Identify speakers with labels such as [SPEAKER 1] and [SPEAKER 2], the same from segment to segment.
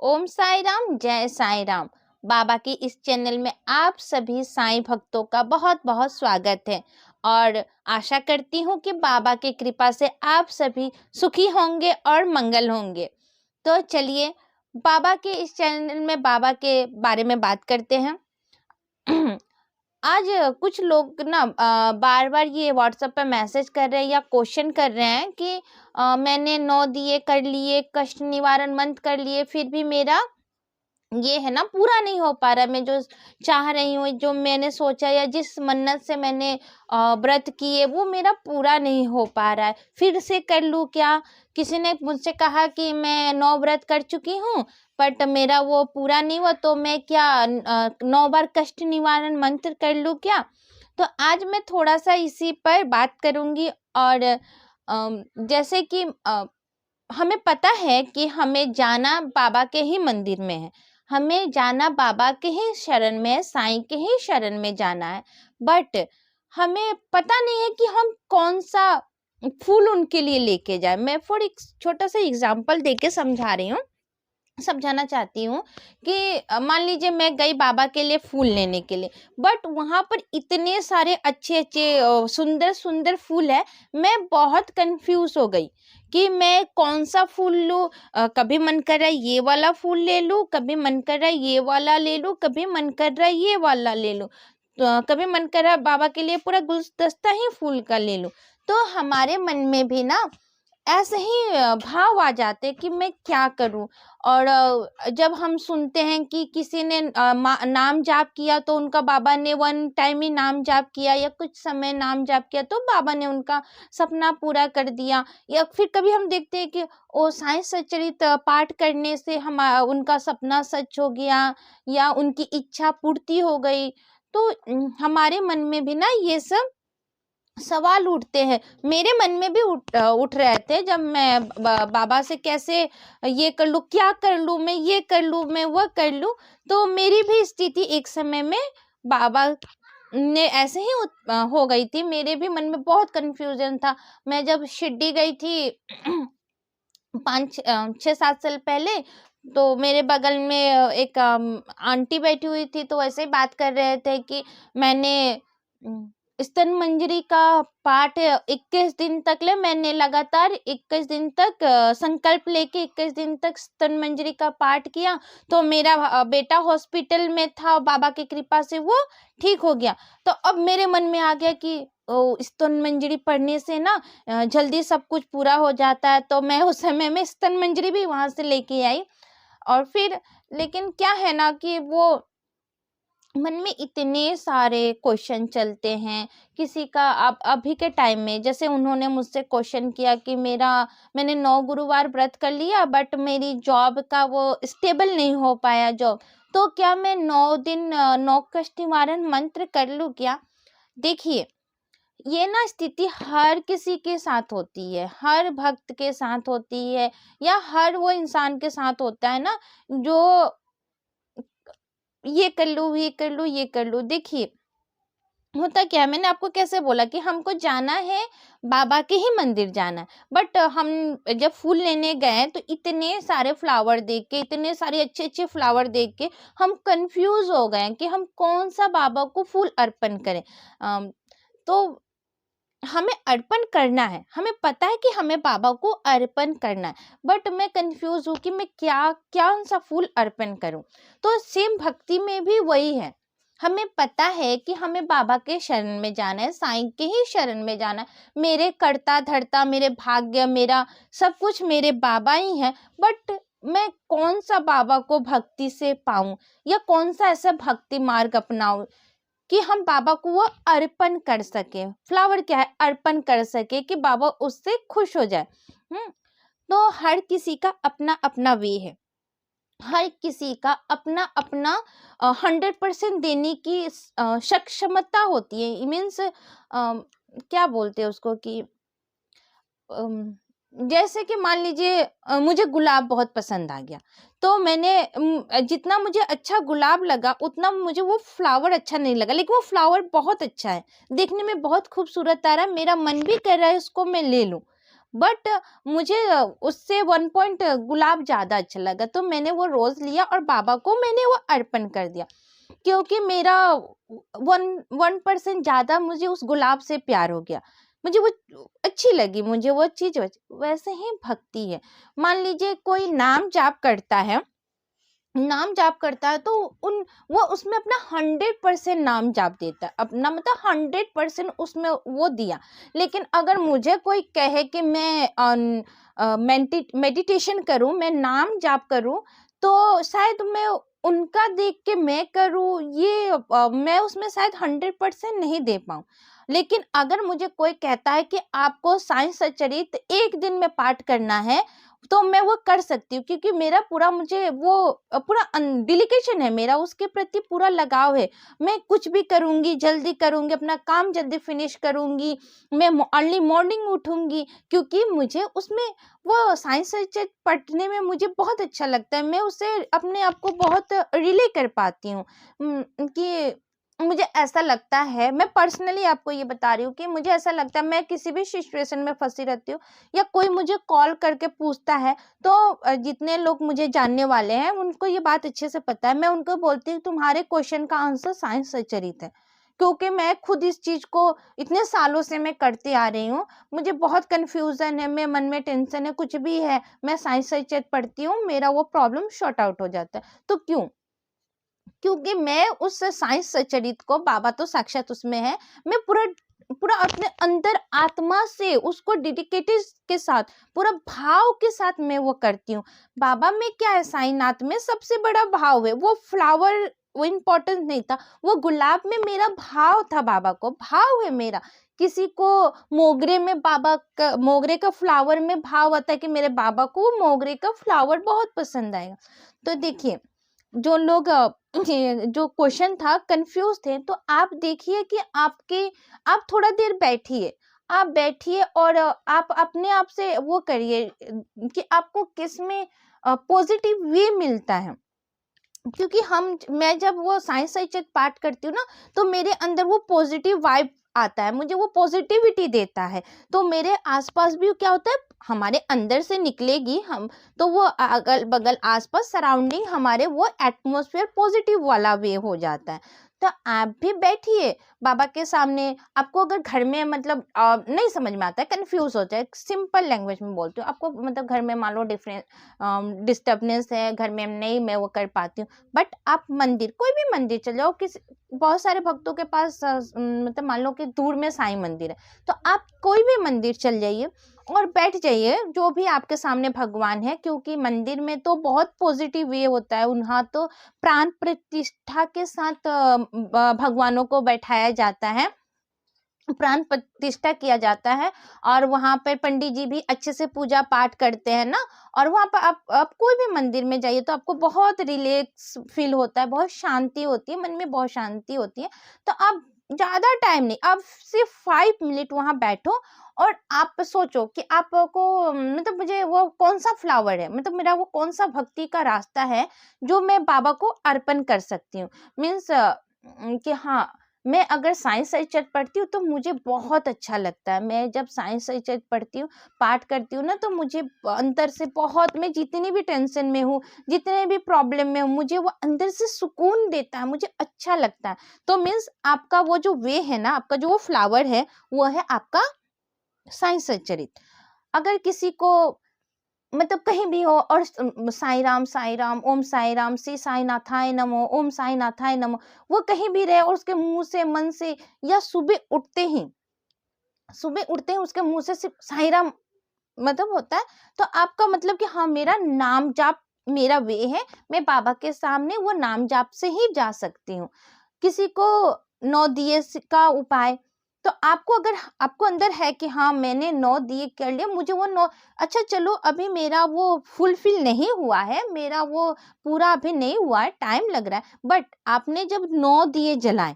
[SPEAKER 1] ओम साई राम, जय साई राम। बाबा के इस चैनल में आप सभी साईं भक्तों का बहुत बहुत स्वागत है और आशा करती हूँ कि बाबा की कृपा से आप सभी सुखी होंगे और मंगल होंगे। तो चलिए बाबा के इस चैनल में बाबा के बारे में बात करते हैं। आज कुछ लोग ना बार बार ये व्हाट्सएप पे मैसेज कर रहे हैं या क्वेश्चन कर रहे हैं कि मैंने 9 दिए कर लिए, कष्ट निवारण मंत्र कर लिए, फिर भी मेरा ये है ना पूरा नहीं हो पा रहा। मैं जो चाह रही हूँ, जो मैंने सोचा या जिस मन्नत से मैंने व्रत किए वो मेरा पूरा नहीं हो पा रहा है, फिर से कर लूँ क्या? किसी ने मुझसे कहा कि मैं 9 व्रत कर चुकी हूँ बट मेरा वो पूरा नहीं हुआ, तो मैं क्या 9 बार कष्ट निवारण मंत्र कर लूँ क्या? तो आज मैं थोड़ा सा इसी पर बात करूँगी। और जैसे कि हमें पता है कि हमें जाना बाबा के ही मंदिर में है, हमें जाना बाबा के ही शरण में है, साईं के ही शरण में जाना है। बट हमें पता नहीं है कि हम कौन सा फूल उनके लिए लेके जाए। मैं फॉर एक छोटा सा एग्जांपल देके समझाना चाहती हूँ कि मान लीजिए मैं गई बाबा के लिए फूल लेने के लिए, बट वहां पर इतने सारे अच्छे अच्छे सुंदर सुंदर फूल है। मैं बहुत कंफ्यूज हो गई कि मैं कौन सा फूल लूँ। कभी मन कर रहा है ये वाला फूल ले लूँ, कभी मन कर रहा है ये वाला ले लूँ, कभी मन कर रहा है ये वाला ले लूँ, तो कभी मन कर रहा है बाबा के लिए पूरा गुलदस्ता ही फूल का ले लूँ। तो हमारे मन में भी ना ऐसे ही भाव आ जाते कि मैं क्या करूं। और जब हम सुनते हैं कि किसी ने नाम जाप किया तो उनका बाबा ने वन टाइम ही नाम जाप किया या कुछ समय नाम जाप किया तो बाबा ने उनका सपना पूरा कर दिया, या फिर कभी हम देखते हैं कि ओ साईं सच्चरित पाठ करने से हम उनका सपना सच हो गया या उनकी इच्छा पूर्ति हो गई। तो हमारे मन में भी ना ये सब सवाल उठते हैं। मेरे मन में भी उठ रहे थे जब मैं बाबा से कैसे ये कर लूँ, क्या कर लूँ, मैं ये कर लूँ, मैं वो कर लूँ। तो मेरी भी स्थिति एक समय में बाबा ने ऐसे ही हो गई थी। मेरे भी मन में बहुत कंफ्यूजन था। मैं जब शिरडी गई थी 6-7 साल पहले, तो मेरे बगल में एक आंटी बैठी हुई थी, तो ऐसे ही बात कर रहे थे कि मैंने स्तन मंजरी का पाठ 21 दिन तक ले मैंने लगातार 21 दिन तक संकल्प लेके 21 दिन तक स्तन मंजरी का पाठ किया, तो मेरा बेटा हॉस्पिटल में था, बाबा की कृपा से वो ठीक हो गया। तो अब मेरे मन में आ गया कि स्तन मंजरी पढ़ने से ना जल्दी सब कुछ पूरा हो जाता है। तो मैं उस समय में स्तन मंजरी भी वहां से लेके आई। और फिर लेकिन क्या है ना कि वो मन में इतने सारे क्वेश्चन चलते हैं। किसी का अब अभी के टाइम में जैसे उन्होंने मुझसे क्वेश्चन किया कि मैंने 9 गुरुवार व्रत कर लिया बट मेरी जॉब का वो स्टेबल नहीं हो पाया जॉब, तो क्या मैं 9 दिन 9 कष्ट निवारण मंत्र कर लूँ क्या? देखिए, ये ना स्थिति हर किसी के साथ होती है, हर भक्त के साथ होती है, या हर वो इंसान के साथ होता है ना जो ये कर लूँ, ये कर लूँ, ये कर लूँ। देखिए, होता क्या है, मैंने आपको कैसे बोला कि हमको जाना है, बाबा के ही मंदिर जाना है। बट हम जब फूल लेने गए तो इतने सारे फ्लावर देख के, इतने सारे अच्छे अच्छे फ्लावर देख के हम कंफ्यूज हो गए कि हम कौन सा बाबा को फूल अर्पण करें। तो हमें अर्पण करना है, हमें पता है कि हमें बाबा को अर्पण करना है, बट मैं कंफ्यूज हूँ कि मैं क्या कौन सा फूल अर्पण करूं। तो सेम भक्ति में भी वही है। हमें पता है कि हमें बाबा के शरण में जाना है, साईं के ही शरण में जाना है। मेरे कर्ता धर्ता, मेरे भाग्य, मेरा सब कुछ मेरे बाबा ही है। बट मैं कौन सा बाबा को भक्ति से पाऊं, या कौन सा ऐसा भक्ति मार्ग अपनाऊं कि हम बाबा को वो अर्पण कर सके। फ्लावर क्या है, अर्पण कर सके कि बाबा उससे खुश हो जाए। तो हर किसी का अपना अपना वे है, हर किसी का अपना अपना 100% देने की सक्षमता होती है। मीन्स क्या बोलते हैं उसको कि अम, जैसे कि मान लीजिए मुझे गुलाब बहुत पसंद आ गया, तो मैंने जितना मुझे अच्छा गुलाब लगा उतना मुझे वो फ्लावर अच्छा नहीं लगा, लेकिन वो फ्लावर बहुत अच्छा है, देखने में बहुत खूबसूरत आ रहा है, मेरा मन भी कर रहा है उसको मैं ले लूं। बट मुझे उससे 1 पॉइंट गुलाब ज़्यादा अच्छा लगा, तो मैंने वो रोज़ लिया और बाबा को मैंने वो अर्पण कर दिया, क्योंकि मेरा 1% ज़्यादा मुझे उस गुलाब से प्यार हो गया। मुझे वो अच्छी लगी, मुझे वो चीज़ वैसे ही भक्ति है। मान लीजिए कोई नाम जाप करता है तो उन वो उसमें अपना 100% नाम जाप देता है, अपना मतलब 100% उसमें वो दिया। लेकिन अगर मुझे कोई कहे कि मैं मेडिटेशन करूं, मैं नाम जाप करूं, तो शायद मैं उनका देख के मैं करूं, मैं उसमें शायद 100% नहीं दे पाऊं। लेकिन अगर मुझे कोई कहता है कि आपको साईं सच्चरित एक दिन में पाठ करना है, तो मैं वो कर सकती हूँ, क्योंकि मेरा पूरा मुझे वो पूरा डेडिकेशन है, मेरा उसके प्रति पूरा लगाव है। मैं कुछ भी करूँगी, जल्दी करूँगी, अपना काम जल्दी फिनिश करूँगी, मैं अर्ली मॉर्निंग उठूँगी, क्योंकि मुझे उसमें वो साइंस सब्जेक्ट पढ़ने में मुझे बहुत अच्छा लगता है। मैं उससे अपने आप को बहुत रिले कर पाती हूँ कि मुझे ऐसा लगता है, मैं पर्सनली आपको ये बता रही हूँ कि मुझे ऐसा लगता है, मैं किसी भी सिचुएशन में फंसी रहती हूँ या कोई मुझे कॉल करके पूछता है, तो जितने लोग मुझे जानने वाले हैं उनको ये बात अच्छे से पता है, मैं उनको बोलती हूँ तुम्हारे क्वेश्चन का आंसर साइंस सचरित है, क्योंकि मैं खुद इस चीज को इतने सालों से मैं करती आ रही हूँ। मुझे बहुत कंफ्यूजन है, मेरे मन में टेंशन है, कुछ भी है, मैं साइंस सचरित पढ़ती हूँ, मेरा वो प्रॉब्लम शॉर्ट आउट हो जाता है। तो क्यों? क्योंकि मैं उस साइंस सचरित को, बाबा तो साक्षात उसमें है, मैं पूरा पूरा अपने अंदर आत्मा से उसको डेडिकेटेड के साथ, पूरा भाव के साथ मैं वो करती हूँ। बाबा में क्या है, साईनाथ में सबसे बड़ा भाव है, वो फ्लावर वो इम्पोर्टेंट नहीं था, वो गुलाब में मेरा भाव था, बाबा को भाव है मेरा। किसी को मोगरे का फ्लावर में भाव आता है कि मेरे बाबा को वो मोगरे का फ्लावर बहुत पसंद आएगा। तो देखिए, जो लोग जो क्वेश्चन था कंफ्यूज थे, तो आप देखिए कि आप थोड़ा देर बैठिए और आप अपने आप से वो करिए कि आपको किस में पॉजिटिव वे मिलता है। क्योंकि मैं जब वो साइंस सचेत पाठ करती हूँ ना, तो मेरे अंदर वो पॉजिटिव वाइब आता है, मुझे वो पॉजिटिविटी देता है। तो मेरे आसपास भी क्या होता है, हमारे अंदर से निकलेगी हम, तो वो अगल बगल आसपास सराउंडिंग हमारे वो एटमॉस्फेयर पॉजिटिव वाला वे हो जाता है। तो आप भी बैठिए बाबा के सामने। आपको अगर घर में मतलब नहीं समझ में आता है, कंफ्यूज होता है, सिंपल लैंग्वेज में बोलती हूँ, आपको मतलब घर में मान लो डिस्टर्बनेस है घर में, नहीं मैं वो कर पाती हूँ, बट आप मंदिर, कोई भी मंदिर चले जाओ, किसी बहुत सारे भक्तों के पास मतलब मान लो कि दूर में साईं मंदिर है, तो आप कोई भी मंदिर चल जाइए और बैठ जाइए, जो भी आपके सामने भगवान है, क्योंकि मंदिर में तो बहुत पॉजिटिव वे होता है, वहाँ तो प्राण प्रतिष्ठा के साथ भगवानों को बैठाया जाता है, प्राण प्रतिष्ठा किया जाता है, और वहां पर पंडित जी भी अच्छे से पूजा पाठ करते हैं ना। और वहां पर आप कोई भी मंदिर में जाइए तो आपको बहुत रिलैक्स फील होता है, बहुत शांति होती है, मन में बहुत शांति होती है। तो आप ज्यादा टाइम नहीं, आप सिर्फ 5 मिनट वहां बैठो और आप सोचो कि आपको मतलब मुझे वो कौन सा फ्लावर है, मतलब मेरा वो कौन सा भक्ति का रास्ता है जो मैं बाबा को अर्पण कर सकती हूँ। मीन्स कि हाँ, मैं अगर साइंस सचेत पढ़ती हूँ तो मुझे बहुत अच्छा लगता है। मैं जब साइंस सचेत पढ़ती हूँ, पाठ करती हूँ ना, तो मुझे अंदर से बहुत, मैं जितनी भी टेंशन में हूँ, जितने भी प्रॉब्लम में हूँ, मुझे वो अंदर से सुकून देता है, मुझे अच्छा लगता है। तो मीन्स आपका वो जो वे है ना, आपका जो वो फ्लावर है, वो है आपका साइंस सचरित। अगर किसी को मतलब कहीं भी हो और साई राम, ओम साई राम, श्री साई नाथाय नमो, ओम साई नाथाय नमो, वो कहीं भी रहे और उसके मुंह से, मन से, या सुबह उठते ही उसके मुंह से सिर्फ साई राम मतलब होता है, तो आपका मतलब कि हाँ, मेरा नाम जाप, मेरा वे है, मैं बाबा के सामने वो नाम जाप से ही जा सकती हूँ। किसी को 9 दिए का उपाय, तो आपको अगर आपको अंदर है कि हाँ, मैंने 9 दिए कर लिए, मुझे वो 9, अच्छा चलो अभी मेरा वो फुलफिल नहीं हुआ है, मेरा वो पूरा अभी नहीं हुआ है, टाइम लग रहा है, बट आपने जब 9 दिए जलाए,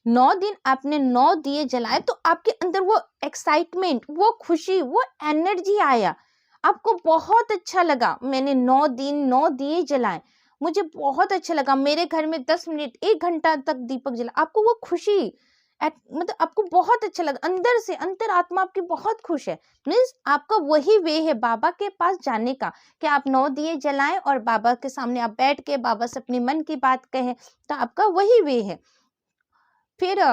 [SPEAKER 1] 9 दिन आपने 9 दिए जलाए, तो आपके अंदर वो एक्साइटमेंट, वो खुशी, वो एनर्जी आया, आपको बहुत अच्छा लगा, मैंने 9 दिन 9 दिए जलाए, मुझे बहुत अच्छा लगा, मेरे घर में 10 मिनट 1 घंटा तक दीपक जला, आपको वो खुशी, मतलब आपको बहुत अच्छा लगा, अंदर से अंतरात्मा आपकी बहुत खुश है। मीन्स आपका वही वे है बाबा के पास जाने का, कि आप 9 दिए जलाएं और बाबा के सामने आप बैठ के बाबा से अपनी मन की बात कहें, तो आपका वही वे है। फिर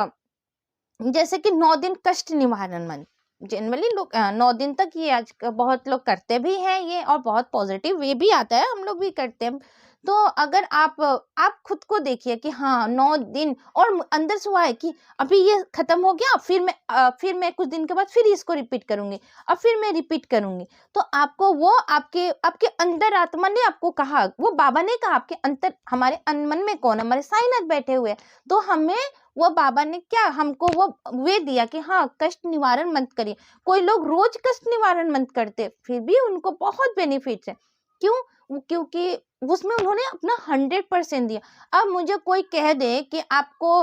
[SPEAKER 1] जैसे कि 9 दिन कष्ट निवारण मंत्र, जनरली लोग 9 दिन तक ये आज बहुत लोग करते भी हैं ये, और बहुत पॉजिटिव वे भी आता है, हम लोग भी करते हैं। तो अगर आप खुद को देखिए कि हाँ 9 दिन, और अंदर से हुआ है कि अभी ये खत्म हो गया, फिर मैं कुछ दिन के बाद फिर इसको रिपीट करूंगी, अब फिर मैं रिपीट करूंगी। तो आपको वो आपके आपके अंदर आत्मा ने आपको कहा, वो बाबा ने कहा, आपके अंतर हमारे मन में कौन, हमारे साईनाथ बैठे हुए, तो हमें वो बाबा ने क्या हमको वो वे दिया कि हाँ कष्ट निवारण मंत्र करिए। कोई लोग रोज कष्ट निवारण मंत्र करते, फिर भी उनको बहुत बेनिफिट्स है। क्यों? क्योंकि उसमें उन्होंने अपना 100% दिया। अब मुझे कोई कह दे कि आपको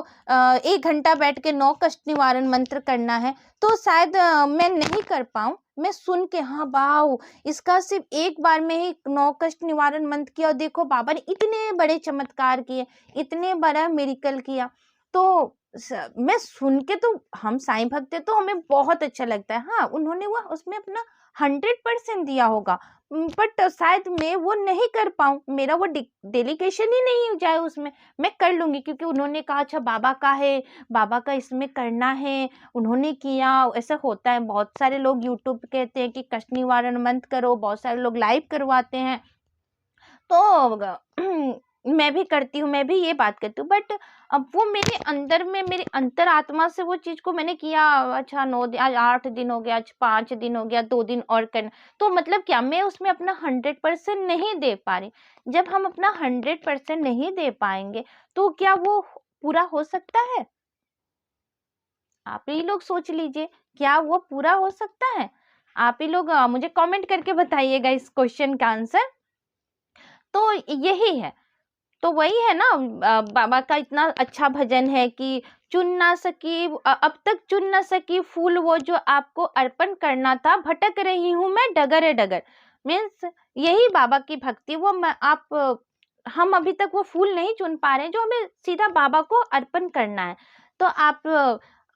[SPEAKER 1] 1 घंटा बैठ के 9 कष्ट निवारण मंत्र करना है, तो शायद मैं नहीं कर पाऊं। मैं सुन के हाँ वाओ, इसका सिर्फ एक बार में ही 9 कष्ट निवारण मंत्र किया, और देखो बाबा ने इतने बड़े चमत्कार किए, इतने बड़ा मिरेकल किया। तो मैं सुन के, तो हम साईं भक्त है तो हमें बहुत अच्छा लगता है। हाँ उन्होंने वो उसमें अपना 100% दिया होगा, बट शायद मैं वो नहीं कर पाऊं, मेरा वो डेलीकेशन ही नहीं हो जाए उसमें। मैं कर लूंगी क्योंकि उन्होंने कहा अच्छा बाबा का है, बाबा का इसमें करना है, उन्होंने किया। ऐसा होता है, बहुत सारे लोग यूट्यूब कहते हैं कि कष्ट निवारण मंत्र करो, बहुत सारे लोग लाइव करवाते हैं, तो मैं भी करती हूँ, मैं भी ये बात करती हूँ, बट अब वो मेरे अंदर में, मेरे अंतरात्मा से वो चीज को मैंने किया। अच्छा 9 दिन, आज 8 दिन हो गया, आज 5 दिन हो गया, 2 दिन और करना, तो मतलब क्या मैं उसमें अपना 100% नहीं दे पा रही। जब हम अपना 100% नहीं दे पाएंगे, तो क्या वो पूरा हो सकता है? आप ही लोग सोच लीजिए, क्या वो पूरा हो सकता है? आप ही लोग मुझे कमेंट करके बताइएगा इस क्वेश्चन का आंसर। तो यही है, तो वही है ना, बाबा का इतना अच्छा भजन है कि चुन ना सकी, अब तक चुन ना सकी फूल वो जो आपको अर्पण करना था, भटक रही हूँ मैं डगर डगर। मीन्स यही बाबा की भक्ति, वो हम अभी तक वो फूल नहीं चुन पा रहे जो हमें सीधा बाबा को अर्पण करना है। तो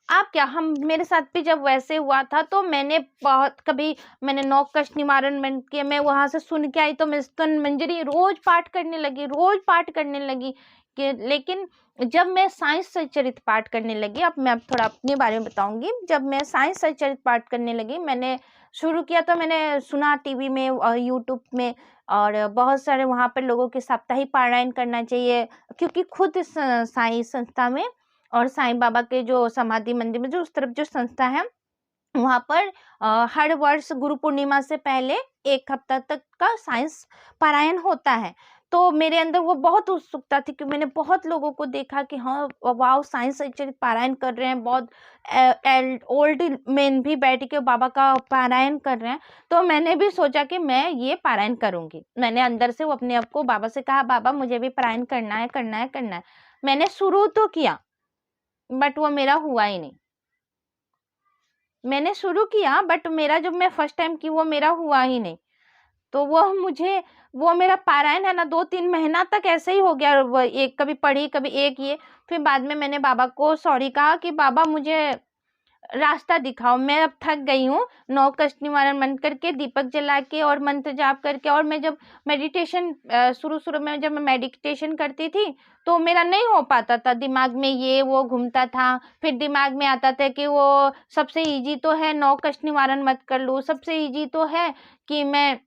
[SPEAKER 1] आप क्या, हम मेरे साथ भी जब वैसे हुआ था, तो मैंने बहुत कभी मैंने 9 कष्ट निवारण मंत्र किए, मैं वहां से सुन के आई, तो मैं स्तन मंजरी रोज पाठ करने लगी, रोज पाठ करने लगी कि, लेकिन जब मैं साइंस सचरित पाठ करने लगी, अब मैं थोड़ा अपने बारे में बताऊंगी। जब मैं साइंस सचरित पाठ करने लगी, मैंने शुरू किया, तो मैंने सुना टीवी में और यूट्यूब में, और बहुत सारे वहां पर लोगों के साप्ताहिक पारायण करना चाहिए, क्योंकि खुद साई संस्था में और साईं बाबा के जो समाधि मंदिर में जो उस तरफ जो संस्था है, वहां पर हर वर्ष गुरु पूर्णिमा से पहले 1 हफ्ता तक का साइंस पारायण होता है। तो मेरे अंदर वो बहुत उत्सुकता थी कि मैंने बहुत लोगों को देखा कि हाँ वाओ साइंस चरित पारायण कर रहे हैं, बहुत ओल्ड मैन भी बैठ के बाबा का पारायण कर रहे हैं। तो मैंने भी सोचा कि मैं ये पारायण करूंगी। मैंने अंदर से वो अपने आप को बाबा से कहा, बाबा मुझे भी पारायण करना है, करना है, करना है। मैंने शुरू तो किया, बट वो मेरा हुआ ही नहीं। मैंने शुरू किया, बट मेरा जब मैं फर्स्ट टाइम की, वो मेरा हुआ ही नहीं। तो वो मेरा पारायण है ना 2-3 महीना तक ऐसे ही हो गया, वो एक कभी पढ़ी कभी एक ये। फिर बाद में मैंने बाबा को सॉरी कहा कि बाबा मुझे रास्ता दिखाओ, मैं अब थक गई हूँ 9 कष्ट निवारण मंत्र करके, दीपक जला के और मंत्र जाप करके। और मैं जब मेडिटेशन शुरू में जब मैं मेडिटेशन करती थी, तो मेरा नहीं हो पाता था, दिमाग में ये वो घूमता था। फिर दिमाग में आता था कि वो सबसे इजी तो है 9 कष्ट निवारण मत कर लूँ, सबसे इजी तो है कि मैं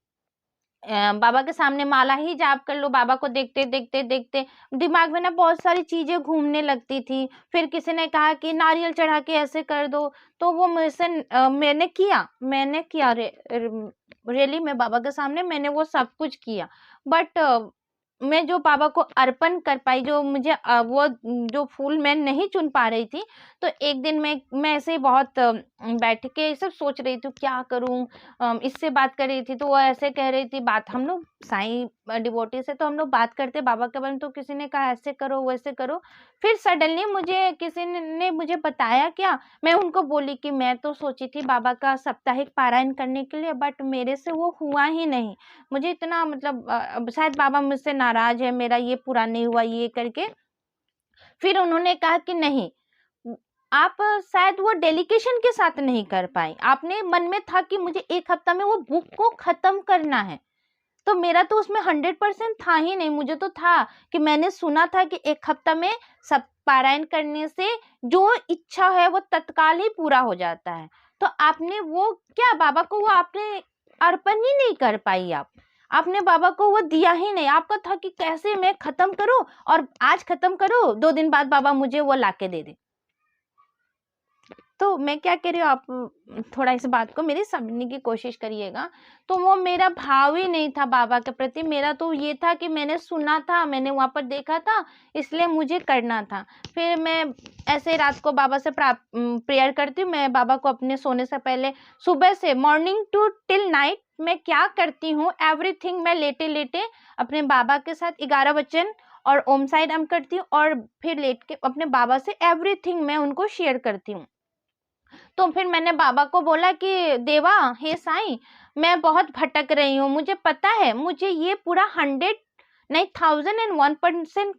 [SPEAKER 1] बाबा के सामने माला ही जाप कर लो। बाबा को देखते देखते देखते दिमाग में ना बहुत सारी चीजें घूमने लगती थी। फिर किसी ने कहा कि नारियल चढ़ा के ऐसे कर दो, तो वो मैंने किया रियली में बाबा के सामने मैंने वो सब कुछ किया। बट मैं जो बाबा को अर्पण कर पाई, जो मुझे वो जो फूल मैं नहीं चुन पा रही थी, तो एक दिन मैं ऐसे ही बहुत बैठ के सब सोच रही थी क्या करूं। इससे बात कर रही थी, तो वो ऐसे कह रही थी, बात हम लोग साईं डिवोटी से तो हम लोग बात करते बाबा के बारे में, तो किसी ने कहा ऐसे करो वैसे करो। फिर सडनली मुझे किसी ने मुझे बताया क्या, मैं उनको बोली कि मैं तो सोची थी बाबा का साप्ताहिक पारायण करने के लिए, बट मेरे से वो हुआ ही नहीं। मुझे इतना मतलब शायद बाबा मुझसे नाराज है, मेरा ये पूरा नहीं हुआ ये करके। फिर उन्होंने कहा कि नहीं, आप शायद वो डेडिकेशन के साथ नहीं कर पाई। आपने मन में था कि मुझे 1 हफ्ता में वो बुक को खत्म करना है। तो मेरा तो उसमें 100% था ही नहीं। मुझे तो था कि मैंने सुना था कि 1 हफ्ता में सब पारायण करने से जो इच्छा है वो तत्काल ही पूरा हो जाता है। तो आपने वो क्या बाबा को वो आपने अर्पण ही नहीं कर पाई आपने बाबा को वो दिया ही नहीं। आपका था कि कैसे मैं खत्म करूं, और आज खत्म करूं, 2 दिन बाद बाबा मुझे वो लाके दे दे। तो मैं क्या कह रही हूँ, आप थोड़ा इस बात को मेरी समझने की कोशिश करिएगा। तो वो मेरा भाव ही नहीं था बाबा के प्रति। मेरा तो ये था कि मैंने सुना था, मैंने वहाँ पर देखा था, इसलिए मुझे करना था। फिर मैं ऐसे रात को बाबा से प्रेयर करती हूँ। मैं बाबा को अपने सोने से पहले, सुबह से मॉर्निंग टू टिल नाइट मैं क्या करती हूँ, एवरीथिंग मैं लेटे लेटे अपने बाबा के साथ 11 वचन और ओम साई राम करती हूँ, और फिर लेट के अपने बाबा से एवरीथिंग मैं उनको शेयर करती हूँ। तो फिर मैंने बाबा को बोला कि देवा, हे साईं, मैं बहुत भटक रही हूँ। मुझे पता है, मुझे ये पूरा 100 नहीं 1001%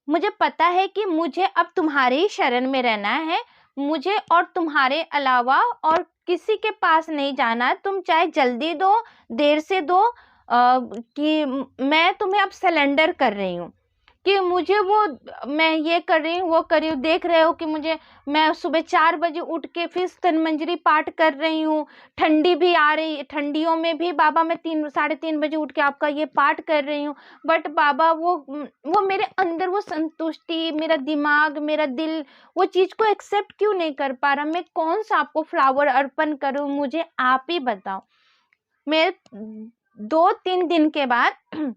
[SPEAKER 1] मुझे पता है कि मुझे अब तुम्हारे ही शरण में रहना है। मुझे और तुम्हारे अलावा और किसी के पास नहीं जाना। तुम चाहे जल्दी दो, देर से दो, कि मैं तुम्हें अब सरेंडर कर रही हूँ। कि मुझे वो, मैं ये कर रही हूँ, वो कर रही हूँ। देख रहे हो कि मैं सुबह 4 बजे उठ के फिर तन्मंजरी पाठ कर रही हूँ। ठंडी भी आ रही है, ठंडियों में भी बाबा मैं 3-3:30 बजे उठ के आपका ये पाठ कर रही हूँ। बट बाबा वो मेरे अंदर वो संतुष्टि, मेरा दिमाग, मेरा दिल वो चीज को एक्सेप्ट क्यों नहीं कर पा रहा। मैं कौन सा आपको फ्लावर अर्पण करूँ, मुझे आप ही बताओ। मैं 2-3 दिन के बाद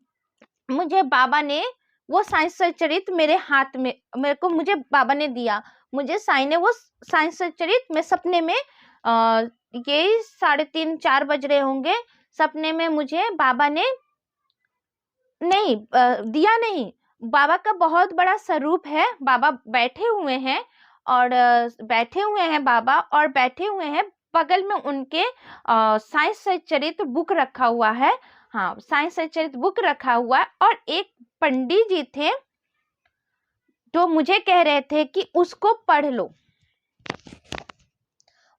[SPEAKER 1] मुझे बाबा ने वो साई सच्चरित मेरे हाथ में, मुझे बाबा ने दिया। मुझे साई ने वो साई सच्चरित में सपने में, ये 3:30-4 बज रहे होंगे, सपने में मुझे बाबा ने नहीं दिया नहीं। बाबा का बहुत बड़ा स्वरूप है। बाबा बैठे हुए हैं, और बैठे हुए हैं बाबा, और बैठे हुए हैं बगल में उनके साई सच्चरित बुक रखा हुआ है। हाँ, साई सच्चरित बुक रखा हुआ है, और एक पंडित जी थे जो मुझे कह रहे थे कि उसको पढ़ लो।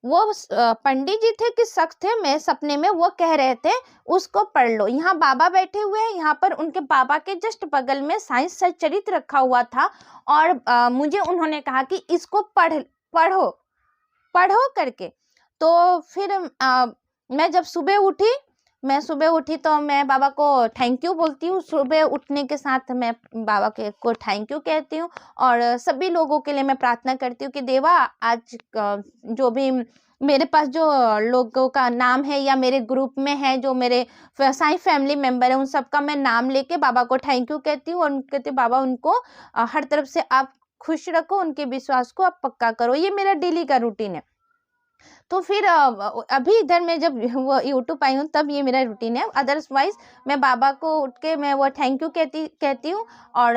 [SPEAKER 1] वो पंडित जी थे कि शख्स थे, मैं सपने में वो कह रहे थे उसको पढ़ लो। यहाँ बाबा बैठे हुए हैं, यहाँ पर उनके बाबा के जस्ट बगल में साई सच्चरित रखा हुआ था, और मुझे उन्होंने कहा कि इसको पढ़ो पढ़ो करके। तो फिर मैं सुबह उठी तो मैं बाबा को थैंक यू बोलती हूँ। सुबह उठने के साथ मैं बाबा को थैंक यू कहती हूँ, और सभी लोगों के लिए मैं प्रार्थना करती हूँ कि देवा, आज जो भी मेरे पास जो लोगों का नाम है या मेरे ग्रुप में है, जो मेरे साई फैमिली मेंबर है, उन सबका मैं नाम लेके बाबा को थैंक यू कहती हूँ, और कहती हूँ बाबा उनको हर तरफ से आप खुश रखो, उनके विश्वास को आप पक्का करो। ये मेरा डेली का रूटीन है। तो फिर अभी इधर मैं जब वो यूट्यूब आई हूँ तब ये मेरा रूटीन है। अदरवाइज मैं बाबा को उठ के मैं वो थैंक यू कहती हूँ, और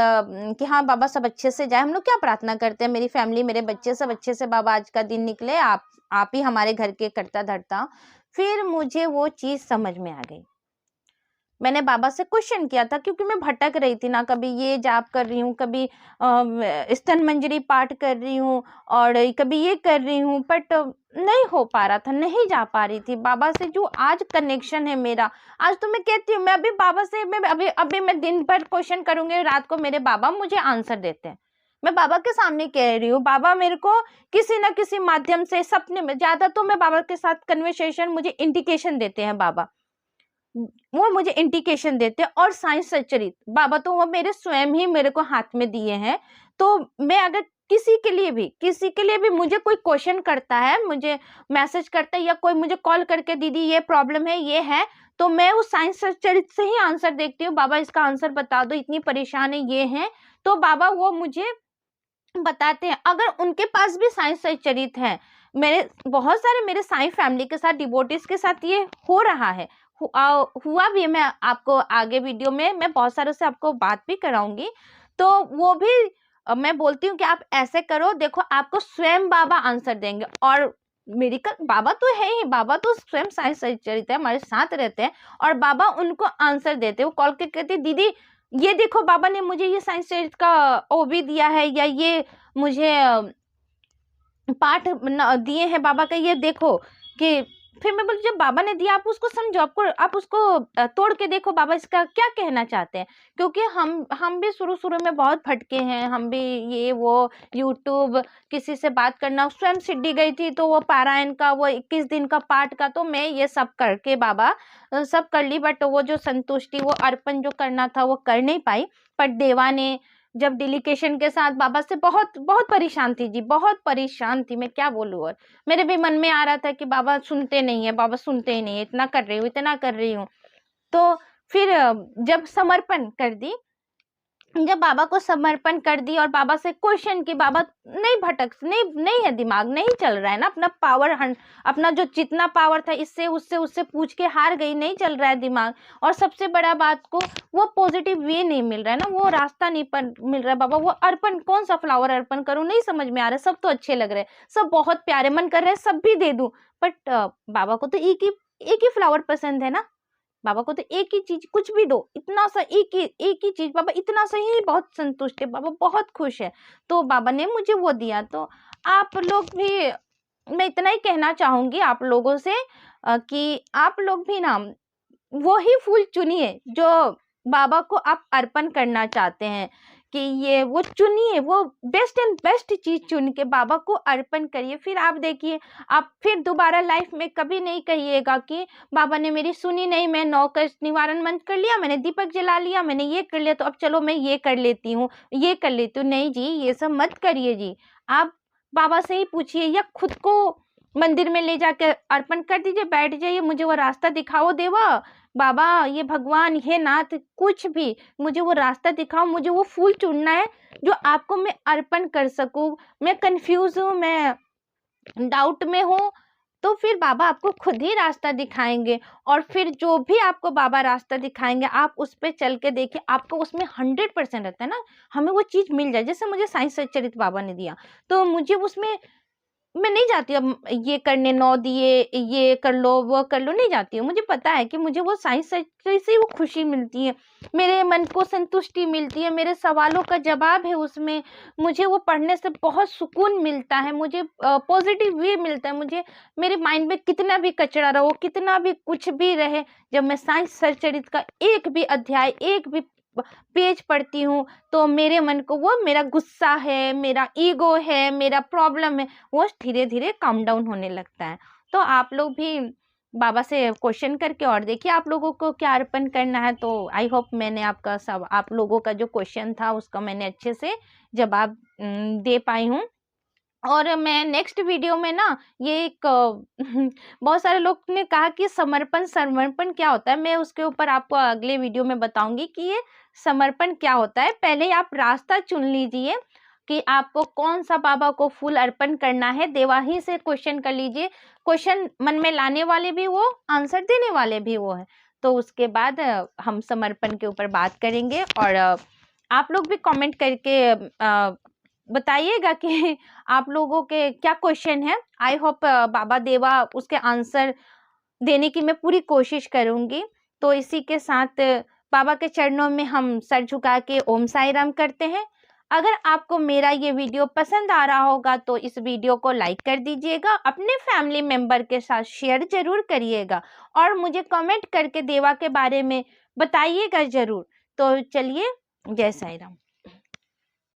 [SPEAKER 1] कि हाँ बाबा सब अच्छे से जाए। हम लोग क्या प्रार्थना करते हैं, मेरी फैमिली, मेरे बच्चे सब अच्छे से, बाबा आज का दिन निकले, आप ही हमारे घर के करता धरता। फिर मुझे वो चीज़ समझ में आ गई। मैंने बाबा से क्वेश्चन किया था, क्योंकि मैं भटक रही थी ना, कभी ये जाप कर रही हूँ, कभी स्तन मंजरी पाठ कर रही हूँ, और कभी ये कर रही हूँ, बट नहीं हो पा रहा था, नहीं जा पा रही थी बाबा से। जो आज कनेक्शन है मेरा, आज तो मैं कहती हूँ, मैं अभी बाबा से मैं अभी मैं दिन भर क्वेश्चन करूंगी, रात को मेरे बाबा मुझे आंसर देते हैं। मैं बाबा के सामने कह रही हूँ, बाबा मेरे को किसी ना किसी माध्यम से सपने में, ज्यादा तो मैं बाबा के साथ कन्वर्सेशन, मुझे इंडिकेशन देते हैं बाबा, वो मुझे इंडिकेशन देते हैं। और साई सच्चरित बाबा तो वो मेरे स्वयं ही मेरे को हाथ में दिए हैं। तो मैं अगर किसी के लिए भी मुझे कोई क्वेश्चन करता है, मुझे मैसेज करता है, या कोई मुझे कॉल करके दीदी ये प्रॉब्लम है, ये है, तो मैं उस साई सच्चरित से ही आंसर देखती हूँ। बाबा इसका आंसर बता दो, इतनी परेशान है, ये है, तो बाबा वो मुझे बताते हैं। अगर उनके पास भी साई सच्चरित है, बहुत सारे मेरे साई फैमिली के साथ, डिवोटीज के साथ ये हो रहा है, हुआ भी है। मैं आपको आगे वीडियो में मैं बहुत सारों से आपको बात भी कराऊंगी। तो वो भी मैं बोलती हूँ कि आप ऐसे करो, देखो आपको स्वयं बाबा आंसर देंगे। और मेडिकल बाबा तो है ही, बाबा तो स्वयं साई सच्चरित है, हमारे साथ रहते हैं, और बाबा उनको आंसर देते। वो कॉल के कहते दीदी ये देखो बाबा ने मुझे ये साई सच्चरित का ओ भी दिया है, या ये मुझे पाठ दिए हैं बाबा का, ये देखो कि फिर मैं बोली जब बाबा ने दिया आप उसको समझो, आप उसको तोड़ के देखो बाबा इसका क्या कहना चाहते हैं। क्योंकि हम भी शुरू शुरू में बहुत भटके हैं, हम भी ये वो यूट्यूब, किसी से बात करना, स्वयं सिद्धि गई थी तो वो पारायण का, वो 21 दिन का पाठ का, तो मैं ये सब करके बाबा सब कर ली, बट वो जो संतुष्टि, वो अर्पण जो करना था वो कर नहीं पाई। पर देवा ने जब डेलीकेशन के साथ बाबा से बहुत बहुत परेशान थी जी, बहुत परेशान थी, मैं क्या बोलूँ। और मेरे भी मन में आ रहा था कि बाबा सुनते नहीं है, बाबा सुनते ही नहीं है, इतना कर रही हूँ, इतना कर रही हूँ। तो फिर जब समर्पण कर दी, जब बाबा को समर्पण कर दी और बाबा से क्वेश्चन की, बाबा नहीं है, दिमाग नहीं चल रहा है ना, अपना पावर, अपना जो जितना पावर था इससे उससे उससे पूछ के हार गई, नहीं चल रहा है दिमाग। और सबसे बड़ा बात को वो पॉजिटिव वे नहीं मिल रहा है ना, वो रास्ता नहीं मिल रहा है। बाबा वो अर्पण, कौन सा फ्लावर अर्पण करूं, नहीं समझ में आ रहा है। सब तो अच्छे लग रहे हैं, सब बहुत प्यारे, मन कर रहे हैं सब भी दे दूं, बट बाबा को तो एक ही फ्लावर पसंद है ना। बाबा को तो एक ही चीज, कुछ भी दो, इतना सा एक ही चीज, बाबा इतना सा ही बहुत संतुष्ट है, बाबा बहुत खुश है। तो बाबा ने मुझे वो दिया। तो आप लोग भी, मैं इतना ही कहना चाहूंगी आप लोगों से कि आप लोग भी ना वो ही फूल चुनिए जो बाबा को आप अर्पण करना चाहते हैं, कि ये वो चुनिए, वो बेस्ट एंड बेस्ट चीज चुन के बाबा को अर्पण करिए। फिर आप देखिए, आप फिर दोबारा लाइफ में कभी नहीं कहिएगा कि बाबा ने मेरी सुनी नहीं, मैं 9 कष्ट निवारण मंत्र कर लिया, मैंने दीपक जला लिया, मैंने ये कर लिया, तो अब चलो मैं ये कर लेती हूँ, ये कर लेती हूँ। नहीं जी, ये सब मत करिए जी। आप बाबा से ही पूछिए, या खुद को मंदिर में ले जाकर अर्पण कर दीजिए, बैठ जाइए, मुझे वो रास्ता दिखाओ देवा, बाबा ये भगवान, हे नाथ, कुछ भी, मुझे वो रास्ता दिखाओ, मुझे वो फूल चुनना है जो आपको मैं अर्पण कर सकूं। मैं कंफ्यूज हूँ, मैं डाउट में हूँ, तो फिर बाबा आपको खुद ही रास्ता दिखाएंगे। और फिर जो भी आपको बाबा रास्ता दिखाएंगे, आप उस पे चल के देखिए, आपको उसमें 100% रहता है ना, हमें वो चीज मिल जाए। जैसे मुझे साईं सच्चरित्र बाबा ने दिया, तो मुझे उसमें, मैं नहीं जाती अब ये करने 9 दिए, ये कर लो वो कर लो, नहीं जाती हूँ। मुझे पता है कि मुझे वो साइंस से वो खुशी मिलती है, मेरे मन को संतुष्टि मिलती है, मेरे सवालों का जवाब है उसमें, मुझे वो पढ़ने से बहुत सुकून मिलता है, मुझे पॉजिटिव वे मिलता है। मुझे मेरे माइंड में कितना भी कचरा रहो, कितना भी कुछ भी रहे, जब मैं साइंस सच्चरित्र का एक भी अध्याय, एक भी पेज पढ़ती हूँ, तो मेरे मन को, वो मेरा गुस्सा है, मेरा ईगो है, मेरा प्रॉब्लम है, वो धीरे धीरे काम डाउन होने लगता है। तो आप लोग भी बाबा से क्वेश्चन करके और देखिए आप लोगों को क्या अर्पण करना है। तो आई होप मैंने आपका सब, आप लोगों का जो क्वेश्चन था उसका मैंने अच्छे से जवाब दे पाई हूँ। और मैं नेक्स्ट वीडियो में ना, ये एक बहुत सारे लोग ने कहा कि समर्पण समर्पण क्या होता है, मैं उसके ऊपर आपको अगले वीडियो में बताऊंगी कि ये समर्पण क्या होता है। पहले आप रास्ता चुन लीजिए कि आपको कौन सा बाबा को फूल अर्पण करना है, देवा ही से क्वेश्चन कर लीजिए। क्वेश्चन मन में लाने वाले भी वो, आंसर देने वाले भी वो है। तो उसके बाद हम समर्पण के ऊपर बात करेंगे। और आप लोग भी कमेंट करके बताइएगा कि आप लोगों के क्या क्वेश्चन है। आई होप बाबा देवा उसके आंसर देने की मैं पूरी कोशिश करूंगी। तो इसी के साथ बाबा के चरणों में हम सर झुका के ओम साई राम करते हैं। अगर आपको मेरा ये वीडियो पसंद आ रहा होगा तो इस वीडियो को लाइक कर दीजिएगा, अपने फैमिली मेंबर के साथ शेयर जरूर करिएगा, और मुझे कमेंट करके देवा के बारे में बताइएगा जरूर। तो चलिए, जय साई राम।